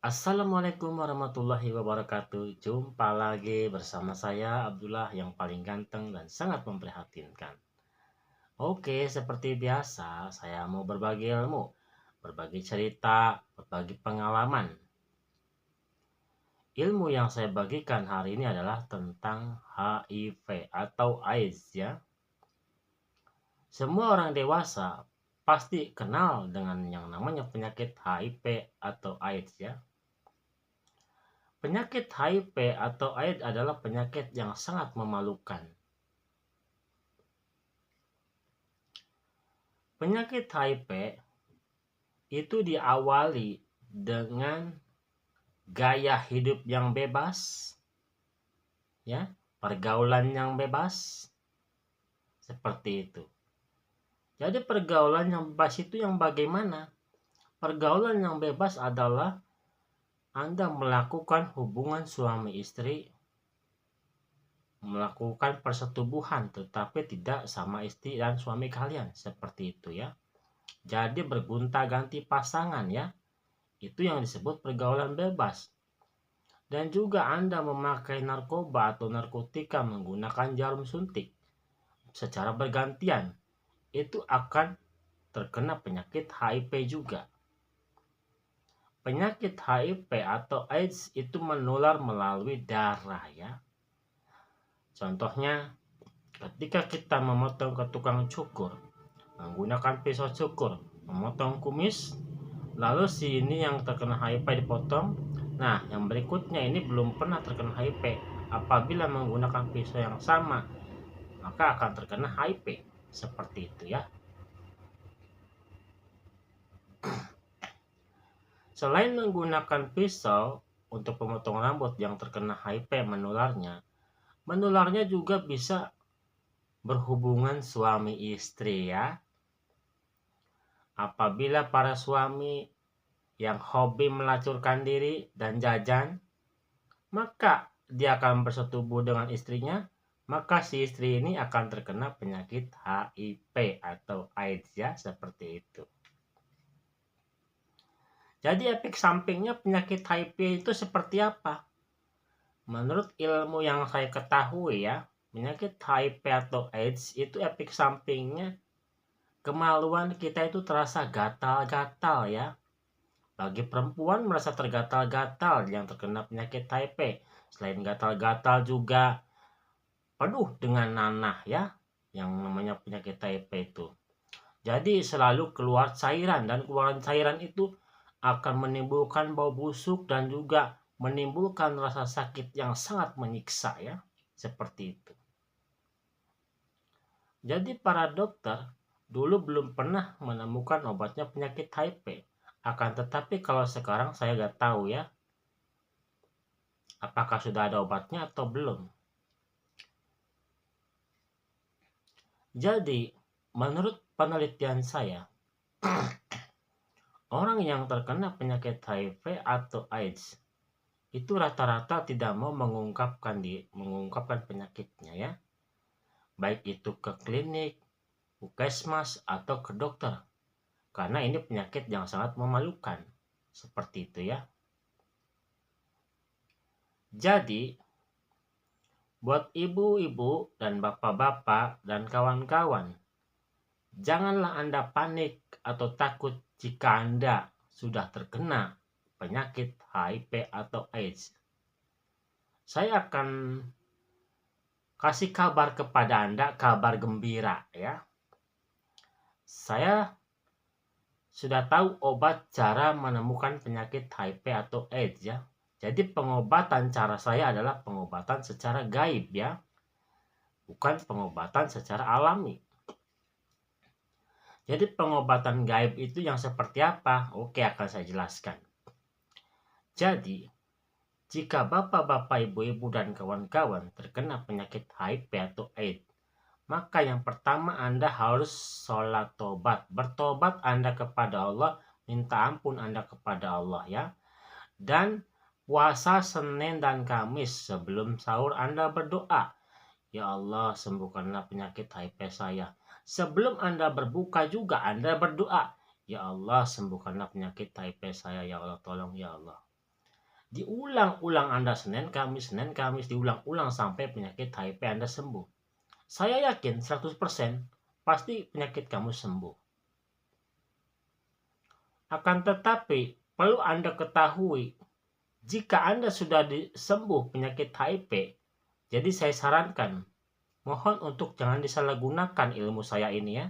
Assalamualaikum warahmatullahi wabarakatuh. Jumpa lagi bersama saya Abdullah yang paling ganteng dan sangat memprihatinkan. Oke, seperti biasa, saya mau berbagi ilmu, berbagi cerita, berbagi pengalaman. Ilmu yang saya bagikan hari ini adalah tentang HIV atau AIDS ya. Semua orang dewasa pasti kenal dengan yang namanya penyakit HIV atau AIDS ya. Penyakit HIV atau AIDS adalah penyakit yang sangat memalukan. Penyakit HIV itu diawali dengan gaya hidup yang bebas, ya, pergaulan yang bebas, seperti itu. Jadi pergaulan yang bebas itu yang bagaimana? Pergaulan yang bebas adalah Anda melakukan hubungan suami istri, melakukan persetubuhan tetapi tidak sama istri dan suami kalian, seperti itu ya. Jadi bergonta-ganti pasangan ya. Itu yang disebut pergaulan bebas. Dan juga Anda memakai narkoba atau narkotika menggunakan jarum suntik secara bergantian, itu akan terkena penyakit HIV juga. Penyakit HIV atau AIDS itu menular melalui darah ya. Contohnya ketika kita memotong ke tukang cukur menggunakan pisau cukur, memotong kumis, lalu si ini yang terkena HIV dipotong. Nah, yang berikutnya ini belum pernah terkena HIV. Apabila menggunakan pisau yang sama, maka akan terkena HIV. Seperti itu ya. Selain menggunakan pisau untuk pemotong rambut yang terkena HIV menularnya juga bisa berhubungan suami istri ya. Apabila para suami yang hobi melacurkan diri dan jajan, maka dia akan bersetubuh dengan istrinya, maka si istri ini akan terkena penyakit HIV atau AIDS ya, seperti itu. Jadi efek sampingnya penyakit HIV itu seperti apa? Menurut ilmu yang saya ketahui ya, penyakit HIV atau AIDS itu efek sampingnya kemaluan kita itu terasa gatal-gatal ya. Bagi perempuan merasa tergatal-gatal yang terkena penyakit HIV. Selain gatal-gatal juga penuh dengan nanah ya, yang namanya penyakit HIV itu. Jadi selalu keluar cairan dan keluaran cairan itu akan menimbulkan bau busuk dan juga menimbulkan rasa sakit yang sangat menyiksa ya, seperti itu. Jadi para dokter dulu belum pernah menemukan obatnya penyakit HIV. Akan tetapi kalau sekarang saya nggak tahu ya, apakah sudah ada obatnya atau belum. Jadi menurut penelitian saya, orang yang terkena penyakit HIV atau AIDS itu rata-rata tidak mau mengungkapkan penyakitnya ya. Baik itu ke klinik, puskesmas atau ke dokter. Karena ini penyakit yang sangat memalukan. Seperti itu ya. Jadi buat ibu-ibu dan bapak-bapak dan kawan-kawan, janganlah Anda panik atau takut jika Anda sudah terkena penyakit HIV atau AIDS. Saya akan kasih kabar kepada Anda, kabar gembira ya. Saya sudah tahu obat cara menemukan penyakit HIV atau AIDS ya. Jadi pengobatan cara saya adalah pengobatan secara gaib ya. Bukan pengobatan secara alami. Jadi pengobatan gaib itu yang seperti apa? Oke, akan saya jelaskan. Jadi, jika bapak-bapak, ibu-ibu, dan kawan-kawan terkena penyakit HIV atau AIDS, maka yang pertama Anda harus sholat tobat. Bertobat Anda kepada Allah, minta ampun Anda kepada Allah ya. Dan puasa Senin dan Kamis sebelum sahur Anda berdoa, ya Allah sembuhkanlah penyakit HIV saya. Sebelum Anda berbuka juga Anda berdoa, ya Allah sembuhkanlah penyakit HIV saya, ya Allah tolong ya Allah. Diulang-ulang Anda Senin, Kamis, diulang-ulang sampai penyakit HIV Anda sembuh. Saya yakin 100% pasti penyakit kamu sembuh. Akan tetapi, perlu Anda ketahui, jika Anda sudah sembuh penyakit HIV, jadi saya sarankan, mohon untuk jangan disalahgunakan ilmu saya ini ya.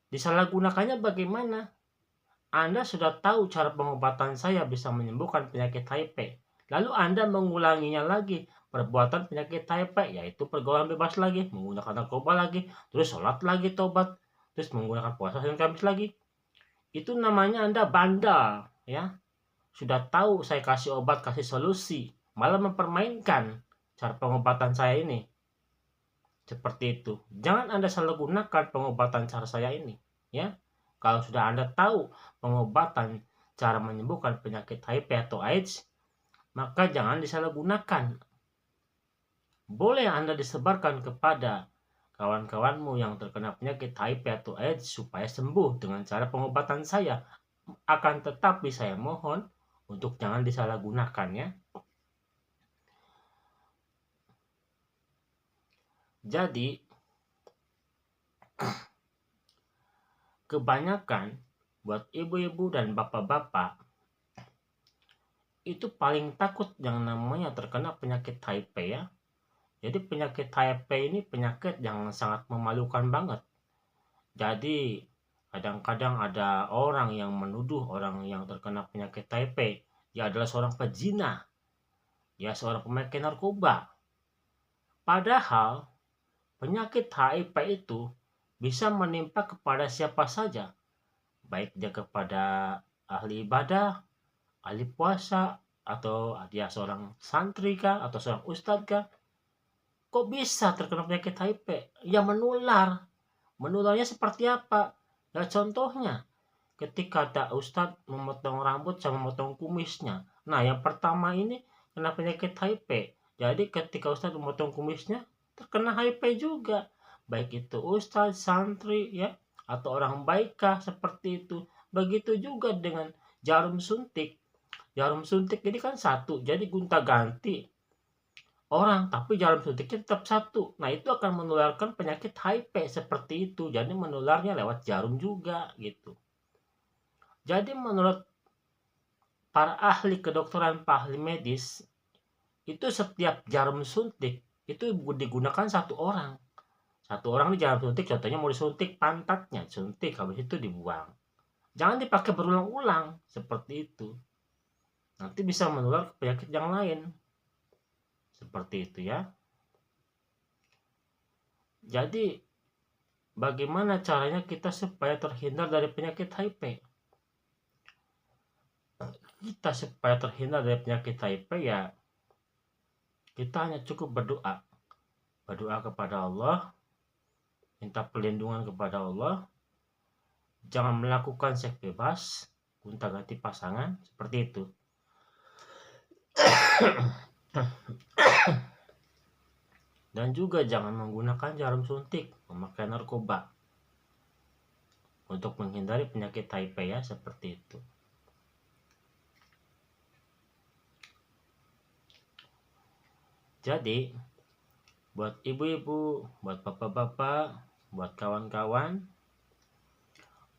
Disalahgunakannya bagaimana? Anda sudah tahu cara pengobatan saya bisa menyembuhkan penyakit HIV. Lalu Anda mengulanginya lagi, perbuatan penyakit HIV, yaitu pergaulan bebas lagi, menggunakan narkoba lagi, terus sholat lagi, tobat, terus menggunakan puasa Senin Kamis lagi. Itu namanya Anda bandal, ya. Sudah tahu saya kasih obat, kasih solusi, malah mempermainkan cara pengobatan saya ini. Seperti itu. Jangan Anda salah gunakan pengobatan cara saya ini, ya. Kalau sudah Anda tahu pengobatan cara menyembuhkan penyakit HIV atau AIDS, maka jangan disalahgunakan. Boleh Anda disebarkan kepada kawan-kawanmu yang terkena penyakit HIV atau AIDS supaya sembuh dengan cara pengobatan saya. Akan tetapi saya mohon untuk jangan disalahgunakan ya. Jadi kebanyakan buat ibu-ibu dan bapak-bapak itu paling takut yang namanya terkena penyakit HIV ya. Jadi penyakit HIV ini penyakit yang sangat memalukan banget. Jadi kadang-kadang ada orang yang menuduh orang yang terkena penyakit HIV dia adalah seorang pezina, dia seorang pemakai narkoba. Padahal penyakit HIV itu bisa menimpa kepada siapa saja, baik dia kepada ahli ibadah, ahli puasa, atau dia seorang santri kah, atau seorang ustadz kah. Kok bisa terkena penyakit HIV? Ya menular. Menularnya seperti apa? Ya contohnya, ketika ada ustadz memotong rambut sama memotong kumisnya. Nah yang pertama ini kena penyakit HIV. Jadi ketika ustadz memotong kumisnya, terkena HIV juga. Baik itu ustadz, santri, ya, atau orang baikkah seperti itu. Begitu juga dengan jarum suntik. Jarum suntik ini kan satu, jadi gonta-ganti orang, tapi jarum suntiknya tetap satu. Nah, itu akan menularkan penyakit HIV seperti itu. Jadi menularnya lewat jarum juga gitu. Jadi menurut para ahli kedokteran, para ahli medis, itu setiap jarum suntik itu digunakan satu orang. Satu orang di jarum suntik, contohnya mau disuntik pantatnya, suntik, habis itu dibuang. Jangan dipakai berulang-ulang seperti itu. Nanti bisa menular ke penyakit yang lain. Seperti itu ya. Jadi bagaimana caranya kita supaya terhindar dari penyakit HIV? Kita supaya terhindar dari penyakit HIV ya kita hanya cukup berdoa. Berdoa kepada Allah, minta perlindungan kepada Allah. Jangan melakukan seks bebas, gonta-ganti pasangan, seperti itu. Dan juga jangan menggunakan jarum suntik, memakai narkoba untuk menghindari penyakit HIV ya, seperti itu. Jadi buat ibu-ibu, buat bapak-bapak, buat kawan-kawan,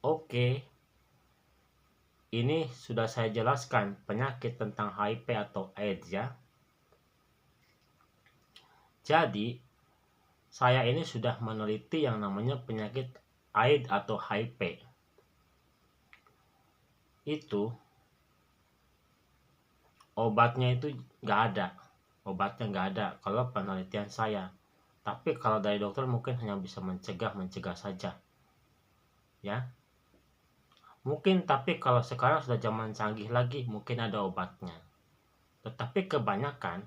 oke, ini sudah saya jelaskan penyakit tentang HIV atau AIDS ya. Jadi saya ini sudah meneliti yang namanya penyakit AIDS atau HIV. Itu obatnya itu nggak ada. Obatnya nggak ada kalau penelitian saya. Tapi kalau dari dokter mungkin hanya bisa mencegah saja. Ya. Mungkin tapi kalau sekarang sudah zaman canggih lagi mungkin ada obatnya. Tetapi kebanyakan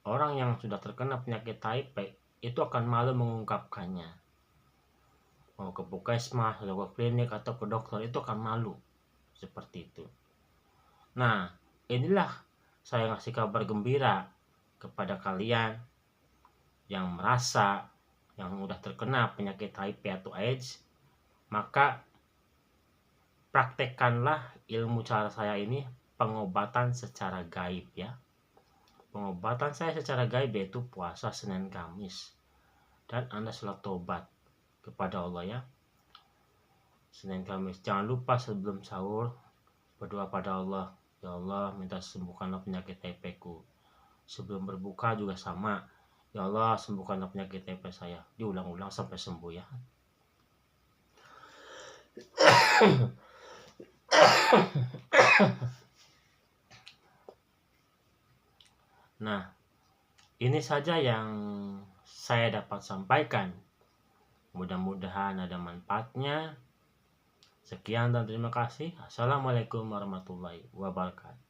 orang yang sudah terkena penyakit HIV itu akan malu mengungkapkannya. Mau ke puskesmas, atau ke klinik, atau ke dokter itu akan malu. Seperti itu. Nah, inilah saya ngasih kabar gembira kepada kalian yang merasa yang sudah terkena penyakit HIV atau AIDS. Maka praktekkanlah ilmu cara saya ini pengobatan secara gaib ya. Pengobatan saya secara gaib yaitu puasa Senin Kamis. Dan Anda sholat tobat kepada Allah ya. Senin Kamis. Jangan lupa sebelum sahur berdoa pada Allah. Ya Allah, minta sembuhkanlah penyakit TP ku. Sebelum berbuka juga sama. Ya Allah, sembuhkanlah penyakit TP saya. Diulang-ulang sampai sembuh ya. Nah, ini saja yang saya dapat sampaikan. Mudah-mudahan ada manfaatnya. Sekian dan terima kasih. Assalamualaikum warahmatullahi wabarakatuh.